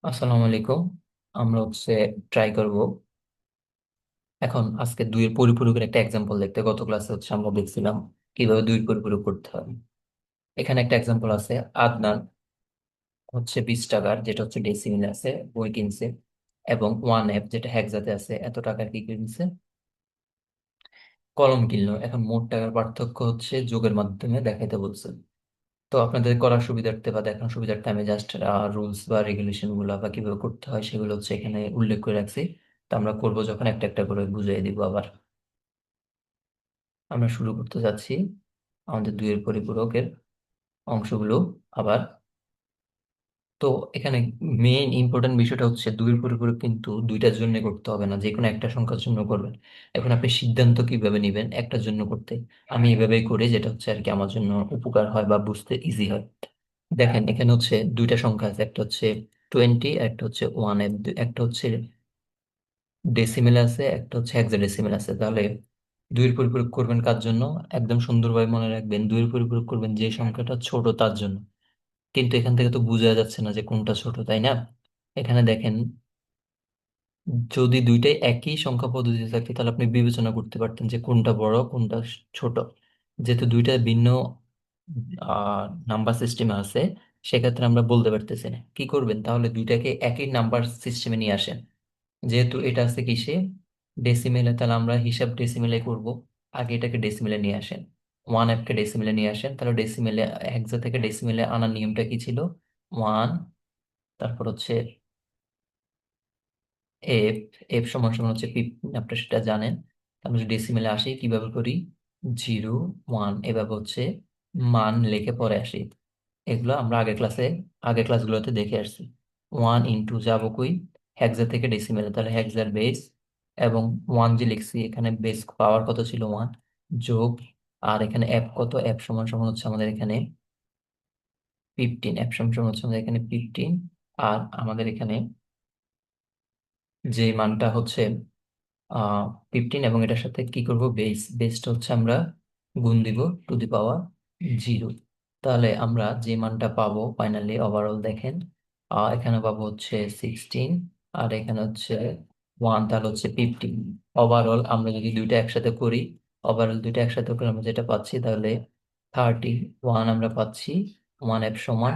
আসসালামু আলাইকুম। আমরা ট্রাই করব এখন আজকে দুইয়ের পরিপূরকের একটা এক্সাম্পল দেখতে। গত ক্লাসে আমরা দেখছিলাম কিভাবে দুই পরিপূরক করতে হয়। এখানে একটা এক্সাম্পল আছে। আদনান 20 টাকার, যেটা ডেসিমিলে আছে, বই কিনছে, এবং 1F যেটা হেক্সাতে আছে এত টাকার কি কিনছে, কলম কিনলো। এখন মোট টাকার পার্থক্য যোগের মাধ্যমে দেখাইতে বলছে। তো আপনাদের করার সুবিধার্থে বা দেখানোর সুবিধার্থে আমি জাস্ট রুলস বা রেগুলেশন গুলা বা কিভাবে করতে হয় সেগুলো এখানে উল্লেখ করে রাখছি। তো আমরা করবো যখন একটা একটা করে বুঝিয়ে দিব। আবার আমরা শুরু করতে যাচ্ছি আমাদের দুইয়ের পরিপূরকের অংশগুলো। আবার তো এখানে মেইন ইম্পর্টেন্ট বিষয়টা দুইয়ের পরিপূরক কিন্তু দুইটার জন্য করতে হবে না, যে কোনো একটা সংখ্যার জন্য করবেন। এখন আপনি সিদ্ধান্ত কিভাবে নেবেন একটার জন্য করতে। আমি এভাবেই করি, যেটা আর কি আমার জন্য উপকার হয় বা বুঝতে ইজি হয়। দেখেন, এখানে দুইটা সংখ্যা আছে, একটা 20, একটা 1F, একটা ডেসিমেল আছে, একটা হেক্সাডেসিমেল আছে। তাহলে দুইয়ের পরিপূরক করবেন কার জন্য? একদম সুন্দরভাবে মনে রাখবেন, দুইয়ের পরিপূরক করবেন যে সংখ্যাটা ছোট তার জন্য। কিন্তু এখান থেকে তো বোঝা যাচ্ছে না যে কোনটা ছোট, তাই না? এখানে দেখেন, যদি দুইটাই একই সংখ্যা পদ্ধতি থাকতো তাহলে আপনি বিবেচনা করতে পারতেন যে কোনটা বড় কোনটা ছোট। যেহেতু দুইটা ভিন্ন নাম্বার সিস্টেমে আছে, সেক্ষেত্রে আমরা বলতে পারতেছি না। কি করবেন তাহলে? দুইটাকে একই নাম্বার সিস্টেমে নিয়ে আসেন। যেহেতু এটা আছে কিসে, ডেসিমেলে, তাহলে আমরা হিসাব ডেসিমেলে করব। আগে এটাকে ডেসিমেলে নিয়ে আসেন, 1F কে ডেসিমেলে নিয়ে আসেন। তাহলে ডেসিমেলে, হেক্সা থেকে ডেসিমেলে আনার নিয়মটা কি ছিল? 1, তারপর এফ, এফ সমান সমান 15, আপনারা সেটা জানেন। আমরা যদি ডেসিমেলে আসি কিভাবে করি? 0, 1, এভাবে মান লিখে পরে আসি। এগুলো আমরা আগের ক্লাসগুলোতে দেখে আসছি। 1 ইন্টু যাবো কই? হেক্সা থেকে ডেসিমেলে, তাহলে হেক্সার বেস, এবং 1 যে লিখছি এখানে বেস পাওয়ার কত ছিল? 1, যোগ, আর এখানে অ্যাপ কত? অ্যাপ সমান সমান আমাদের এখানে 15, অ্যাপ সমান সমান আমাদের এখানে 15। আর আমাদের এখানে যে মানটা 15, এবং এটার সাথে কি করব? বেসটা আমরা গুণ দিব টু দি পাওয়ার 0। তাহলে আমরা যে মানটা পাবো ফাইনালি ওভারঅল, দেখেন, এখানে পাবো 16, আর এখানে 1, তাহলে 15। ওভারঅল আমরা যদি দুইটা একসাথে করি, ওভারঅল দুইটা একসাথে করে আমরা যেটা পাচ্ছি, তাহলে 31 আমরা পাচ্ছি। 1F সমান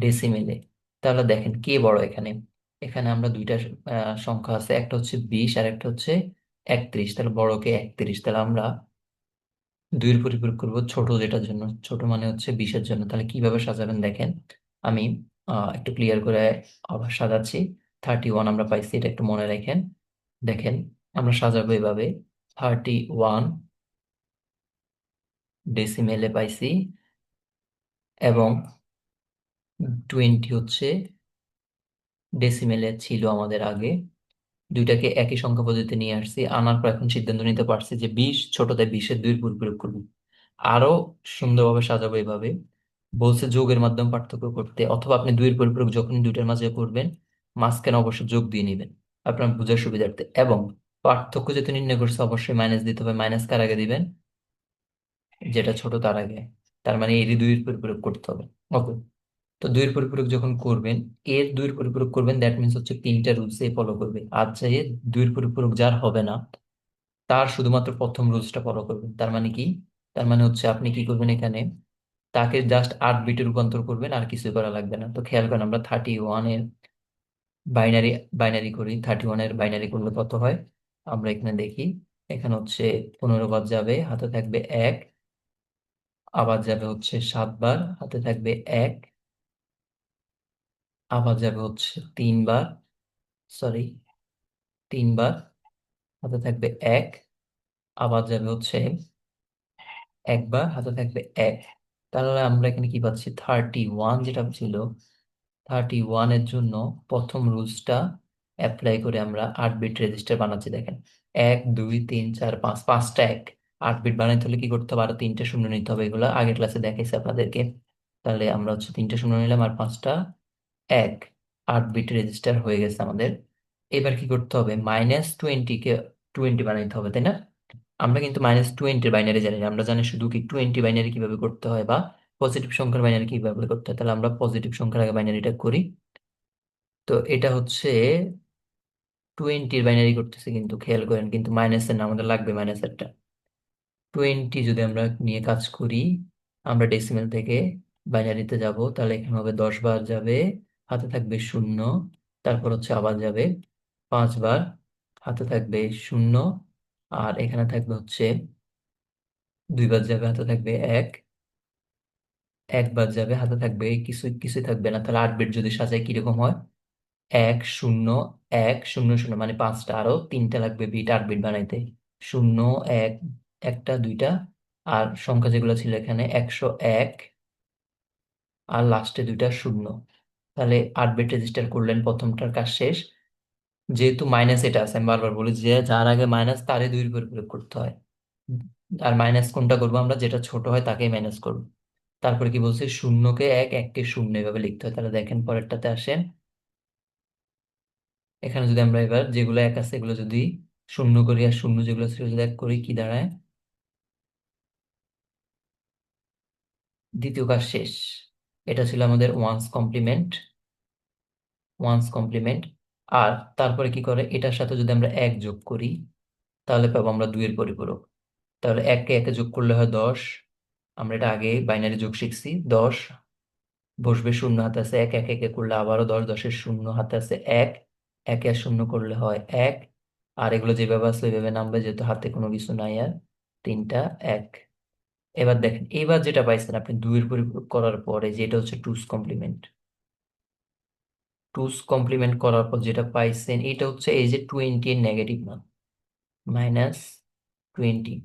ডেসিমেলে। তাহলে দেখেন কে বড় এখানে। এখানে আমরা দুইটা সংখ্যা আছে, একটা 20 আর একটা 31। তাহলে বড়কে 31। তাহলে আমরা দুইয়ের পরিপূরক করবো ছোট যেটার জন্য, ছোট মানে 20-এর জন্য। তাহলে কিভাবে সাজাবেন দেখেন, আমি একটু ক্লিয়ার করে আবার সাজাচ্ছি। 31 আমরা পাইছি, এটা একটু মনে রাখেন। দেখেন, আমরা সাজাবো এভাবে: 31 ডেসিমেলে পাইছি, এবং 20 ডেসিমেলে ছিল আমাদের আগে। দুইটাকে একই সংখ্যা পদ্ধতিতে নিয়ে আসছি, আনার পর এখন সিদ্ধান্ত নিতে পারছি যে 20 ছোট, তাই 20-এর দুই পরিপূরক করবো। আরো সুন্দরভাবে সাজাবো এভাবে। বলছে যোগের মাধ্যমে পার্থক্য করতে, অথবা আপনি দুইয়ের পরিপূরক যখন দুইটার মাঝে করবেন, মাঝখানে অবশ্যই যোগ দিয়ে নেবেন আপনার বোঝার সুবিধার্থে। এবং পার্থক্য যেহেতু নির্ণয় করছে, অবশ্যই মাইনাস দিতে হবে। মাইনাস কার আগে দিবেন? যেটা ছোট তার আগে। তার মানে এরই দুইয়ের পরিপূরক করতে হবে। ওকে। তো দুইয়ের পরিপূরক যখন করবেন, এর দুইয়ের পরিপূরক করবেন, দ্যাট মিনস তিনটা রুলস এ ফলো করবে। আর চাই দুইয়ের পরিপূরক যার হবে না, তার শুধুমাত্র প্রথম রুলসটা ফলো করবেন। তার মানে কি? তার মানে আপনি কি করবেন এখানে, তাকে জাস্ট 8 বিটে রূপান্তর করবেন, আর কিছু করা লাগবে না। তো খেয়াল করেন, আমরা 31-এর বাইনারি বাইনারি করি। 31-এর বাইনারি করলে কত হয় আমরা এখানে দেখি। এখানে 15 বার যাবে, হাতে থাকবে 1, আবার যাবে 7 বার, হাতে থাকবে 1, আবার যাবে 3 বার, সরি, 3 বার, হাতে থাকবে 1, আবার যাবে 1 বার, হাতে থাকবে 1। তাহলে আমরা এখানে কি পাচ্ছি? 31 যেটা ছিল, 31-এর জন্য প্রথম রুলসটা অ্যাপ্লাই করে আমরা 8 বিট রেজিস্টার বানাচ্ছি। দেখেন, 1, 2, 3, 4, 5, পাঁচটা 1। 8 বিট বানাইতে হলে কি করতে হবে? আরো তিনটা শূন্য নিতে হবে। এগুলো আগের ক্লাসে দেখাইছি আপনাদেরকে। তাহলে আমরা তিনটা শূন্য নিলাম আর পাঁচটা 1। 8 বিট রেজিস্টার হয়ে গেছে আমাদের। এবার কি করতে হবে? -20 কে 20 বানাইতে হবে, তাই না? আমরা কিন্তু -20-এর বাইনারি জানি না, আমরা জানি শুধু কি 20 বাইনারি কিভাবে করতে হয়, বা পজিটিভ সংখ্যার বাইনারি কিভাবে করতে হয়। তাহলে আমরা পজিটিভ সংখ্যার আগে বাইনারিটা করি। তো তো এটা হচ্ছে 20-র বাইনারি করতেছে, কিন্তু খেয়াল করেন কিন্তু মাইনাসের না, আমাদের লাগবে মাইনাসেরটা। 20 যদি আমরা নিয়ে কাজ করি, আমরা ডেসিমেল থেকে বাইনারিতে যাব, তাহলে এখানে হবে 10 বার যাবে, হাতে থাকবে শূন্য। তারপর হচ্ছে আবার যাবে 5 বার, হাতে থাকবে শূন্য। আর এখানে থাকবে হচ্ছে 2 বার যাবে, হাতে থাকবে এক। 1 বার যাবে, হাতে থাকবে কিছু, কিছুই থাকবে না। তাহলে 8 বিট যদি সাজাই কিরকম হয়? 1 0 1 0 0, মানে 5টা, আরো 3টা লাগবে বিট 8 বিট বানাইতে। শূন্য, এক, একটা, দুইটা। আর সংখ্যা যেগুলো ছিল এখানে 101, আর লাস্টে দুইটা শূন্য। তাহলে 8 বিট রেজিস্টার করলেন, প্রথমটার কাজ শেষ। যেহেতু মাইনাস এটা আছে, আমি বারবার বলি যে যার আগে মাইনাস তারে 2-এর উপর প্রয়োগ করতে হয়। আর মাইনাস কোনটা করবো আমরা? যেটা ছোট হয় তাকেই মাইনাস করবো। তারপরে কি বলছে? শূন্যকে এক, এককে শূন্য, এভাবে লিখতে হয়। তাহলে দেখেন পরেরটাতে আসেন। এখানে যদি আমরা এবার যেগুলো এক আছে এগুলো যদি শূন্য করি, আর শূন্য যেগুলো ছিল যদি এক করি, কি দাঁড়ায়? দ্বিতীয় কাজ শেষ। এটা ছিল আমাদের ওয়ান্স কমপ্লিমেন্ট। আর তারপরে কি করে, এটার সাথে যদি আমরা এক যোগ করি, তাহলে পাবো আমরা 2-এর পরিপূরক। তাহলে এককে একে যোগ করলে হয় 10। আমরা এটা আগে বাইনারি যোগ শিখছি। 10 বসবে শূন্য, হাতে আছে এক, এক একে করলে আবারও 10, 10-এর শূন্য, হাতে আছে এক। একে আর শূন্য করলে হয় এক। আর এগুলো যেভাবে আছে ওইভাবে নামবে, যেহেতু হাতে কোনো কিছু নাই আর। তিনটা এক। এবার দেখেন, এবার যেটা পাইছেন আপনি 2-এর পরিপূরক করার পরে, যেটা হচ্ছে টুস কমপ্লিমেন্ট করার পর যেটা পাইছেন, এটা হচ্ছে এই যে 20 এর নেগেটিভ মান, -20।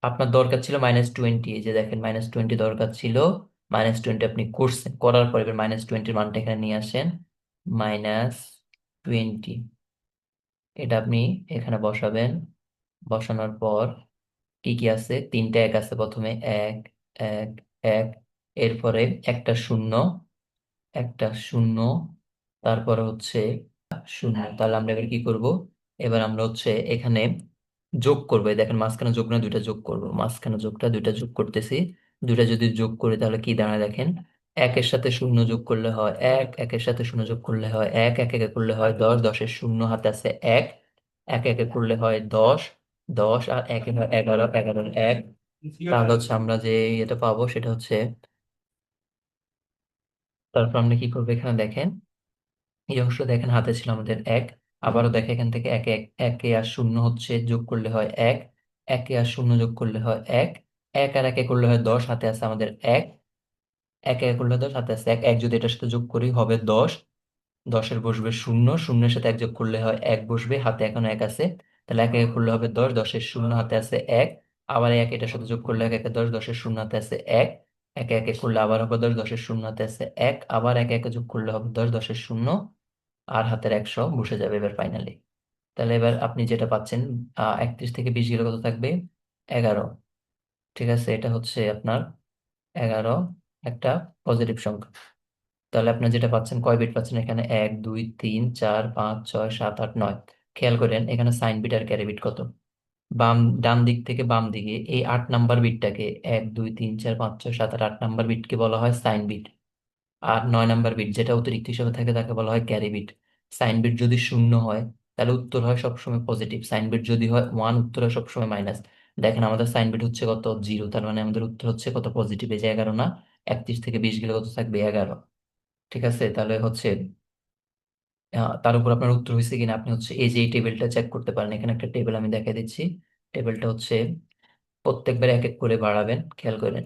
আপনার দরকার ছিল -20, এই যে দেখেন -20 দরকার ছিল। -20 আপনি করছেন, করার পর এবার -20-র মানটা এখানে নিয়ে আসেন। -20, এটা আপনি এখানে বসাবেন। বসানোর পর কি কি আছে? 3টা এক আছে প্রথমে, এক, এক, এক। এরপরে একটা শূন্য, একটা শূন্য। তারপরে হচ্ছে শূন্য। তাহলে আমরা এবার কি করব? এবার আমরা হচ্ছে এখানে যোগ করবো। এই দেখেন মাঝখানে যোগ না, দুইটা যোগ করবো। মাঝখানে যোগটা, দুইটা যোগ করতেছি। দুইটা যদি যোগ করি তাহলে কি দাঁড়ায় দেখেন। একের সাথে শূন্য যোগ করলে হয় এক, একের সাথে শূন্য যোগ করলে হয় এক, এক একে করলে হয় 10, 10-এর শূন্য, হাতে আছে এক। এক একে করলে হয় 10, 10 আর একে হয় 11, 11-এর এক। তাহলে হচ্ছে আমরা যে এটা পাবো সেটা হচ্ছে, তারপর আমরা কি করবো এখানে দেখেন, এই অংশ দেখেন হাতে ছিল আমাদের এক। আবারও দেখে এখান থেকে একে একে আর শূন্য হচ্ছে যোগ করলে হয় এক, একে আর শূন্য যোগ করলে হয় এক। এক আর একে করলে হয় 10, হাতে আছে আমাদের এক। একে একে করলে 10, হাতে আছে এক। এক যদি এটার সাথে যোগ করি হবে 10। 10-এর বসবে শূন্য, শূন্যের সাথে এক যোগ করলে হয় এক বসবে, হাতে এখন এক আছে। তাহলে একে একে করলে হবে 10, 10-এর শূন্য, হাতে আছে এক। আবার এক এটার সাথে যোগ করলে এক একে 10, 10-এর শূন্য, হাতে আছে এক। একে একে করলে আবার হবে 10, 10-এর শূন্য, হাতে আছে এক। আবার একে একে যোগ করলে হবে 10, 10-এর শূন্য, আর হাতের 100 বসে যাবে এবার ফাইনালি। তাহলে এবার আপনি যেটা পাচ্ছেন, 31 থেকে 20 গেলে কত থাকবে? 11। ঠিক আছে, এটা হচ্ছে আপনার 11 একটা পজিটিভ সংখ্যা। তাহলে আপনার যেটা পাচ্ছেন, কয় বিট পাচ্ছেন এখানে? 1 2 3 4 5 6 7 8 9। খেয়াল করেন এখানে সাইন বিট আর ক্যারি বিট কত। ডান দিক থেকে বাম দিকে এই 8 নাম্বার বিটটাকে, 1 2 3 4 5 6 7 8, 8 নাম্বার বিটকে বলা হয় সাইন বিট। আর 9 নাম্বার বিট যেটা অতিরিক্ত হিসেবে থাকে তাকে বলা হয় ক্যারি বিট। সাইন বিট যদি শূন্য হয় তাহলে উত্তর হয় সবসময় পজিটিভ, সাইন বিট যদি হয় ওয়ান উত্তর হয় সবসময় মাইনাস। দেখেন আমাদের সাইন বিট হচ্ছে কত? 0, তার মানে আমাদের উত্তর হচ্ছে কত? পজিটিভ, এই যে 11 না। 31 থেকে 20 গেলে কত থাকবে? 11। ঠিক আছে, তাহলে হচ্ছে তার উপর আপনার উত্তর হয়েছে কিনা আপনি হচ্ছে এই যে এই টেবিলটা চেক করতে পারেন। এখানে একটা টেবিল আমি দেখাই দিচ্ছি। টেবিলটা হচ্ছে প্রত্যেকবার এক এক করে বাড়াবেন, খেয়াল করেন।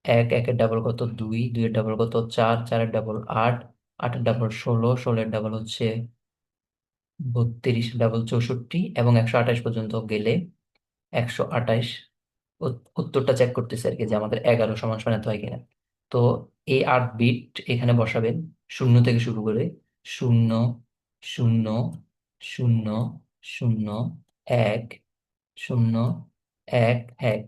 এক, একের ডাবল কত? 2, 2-এর ডাবল কত? 4, 4-এর ডাবল 8, 8-এর ডাবল 16, 16-এর ডাবল হচ্ছে 32, ডাবল 64, এবং 128 পর্যন্ত গেলে 128। উত্তরটা চেক করতেছে আর কি, যে আমাদের 11 সমান সমান এত হয় কিনা। তো এই 8 বিট এখানে বসাবেন, শূন্য থেকে শুরু করে। শূন্য, শূন্য, শূন্য, শূন্য, এক, শূন্য, এক, এক।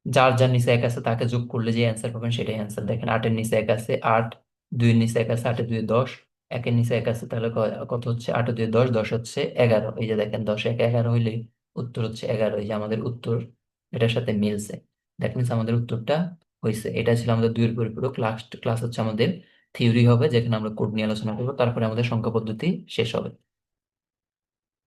যার যার নিচে এক আছে তাকে যোগ করলে যে অ্যান্সার পাবেন সেটাই অ্যান্সার। দেখেন 8-এর নিচে এক আছে 8, 2-এর নিচে এক আছে 8, 2-এ 10, একের নিচে এক আছে, তাহলে কত হচ্ছে? 8, 2-এ 10, 10 হচ্ছে 11। এই যে দেখেন 10, 1, 11 হইলে উত্তর হচ্ছে 11। এই যে আমাদের উত্তর এটার সাথে মিলছে। দ্যাট মিনস আমাদের উত্তরটা হয়েছে। এটা ছিল আমাদের 2-এর পরিপূরক। লাস্ট ক্লাস হচ্ছে আমাদের থিওরি হবে যেখানে আমরা কোড নিয়ে আলোচনা করবো, তারপরে আমাদের সংখ্যা পদ্ধতি শেষ হবে।